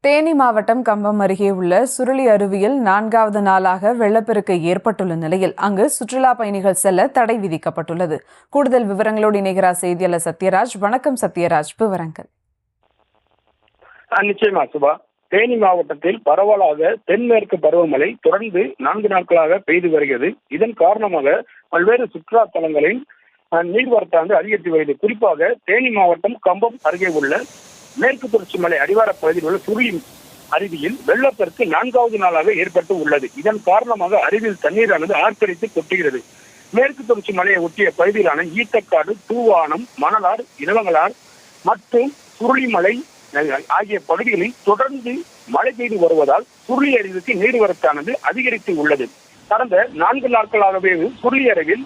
தேனி மாவட்டம் கம்பம் அருகே உள்ள சுருளி அருவியில் 4வது நாளாக வெள்ளப்பெருக்கு ஏற்பட்டுள்ள நிலையில் அங்கு சுற்றுலா பயணிகள் செல்ல தடை விதிக்கப்பட்டுள்ளது. கூடுதல் விவரங்களோடு இணைகிறார் செய்தியாளர் சத்யராஜ். வணக்கம் சத்யராஜ், விவரங்கள். நிச்சயமா சுபா. தேனி மாவட்டத்தில் பரவலாக தென்மேற்கு பருவமழை தொடர்ந்து 4 நாட்களாக பெய்து வருகிறது. இதன் காரணமாக பல்வேறு சுற்றுலா தலங்களின் நீர்வரத்தானது அதிகரித்து வருகிறது. குறிப்பாக தேனி மாவட்டம் கம்பம் அருகே உள்ள மேற்கு தொடர்ச்சி மலை அடிவார பகுதியில் உள்ள சுருளி அருவியில் வெள்ளப்பெருக்கு 4வது நாளாக ஏற்பட்டு உள்ளது. இதன் காரணமாக அருவியில் தண்ணீரானது ஆர்ப்பரித்து கொட்டுகிறது. மேற்கு தொடர்ச்சி மலையை ஒட்டிய பகுதியிலான ஈத்தக்காடு, தூவானம், மணலார், இளவங்களார் மற்றும் சுருளிமலை ஆகிய பகுதிகளில் தொடர்ந்து மழை பெய்து வருவதால் சுருளி அருவிக்கு நீர்வரத்தானது அதிகரித்து உள்ளது. கடந்த 4 நாட்களாகவே சுருளி அருவியில்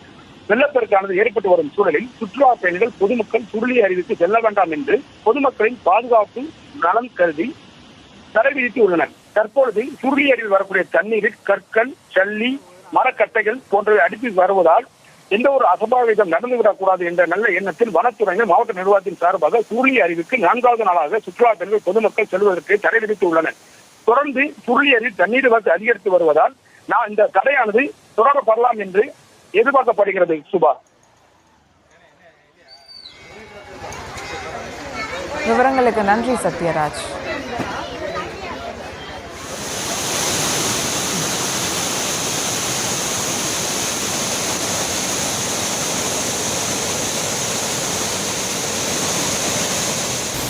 வெள்ளப்பெருக்கானது ஏற்பட்டு வரும் சூழலில் சுற்றுலா பயணிகள் பொதுமக்கள் சுருளி அருவிக்கு செல்ல வேண்டாம் என்று பொதுமக்களின் பாதுகாப்பு நலன் கருதி தடை விதித்து உள்ளனர். தற்பொழுது சுருளி அருவியில் வரக்கூடிய தண்ணீரில் கற்கள், சல்லி, மரக்கட்டைகள் போன்றவை அடித்து வருவதால் எந்த ஒரு அசம்பாவிதம் நடந்துவிடக்கூடாது என்ற நல்ல எண்ணத்தில் வனத்துறையினர் மாவட்ட நிர்வாகத்தின் சார்பாக சுருளி அருவிக்கு 4வது நாளாக சுற்றுலா பயணிகள் பொதுமக்கள் செல்வதற்கு தடை விதித்து உள்ளனர். தொடர்ந்து சுருளி அருவி தண்ணீர் வரத்து அதிகரித்து வருவதால் இந்த தடையானது தொடரப்படலாம் என்று எதிர்பார்க்கப்படுகிறது. சுபா, விவரங்களுக்கு நன்றி சத்யராஜ்.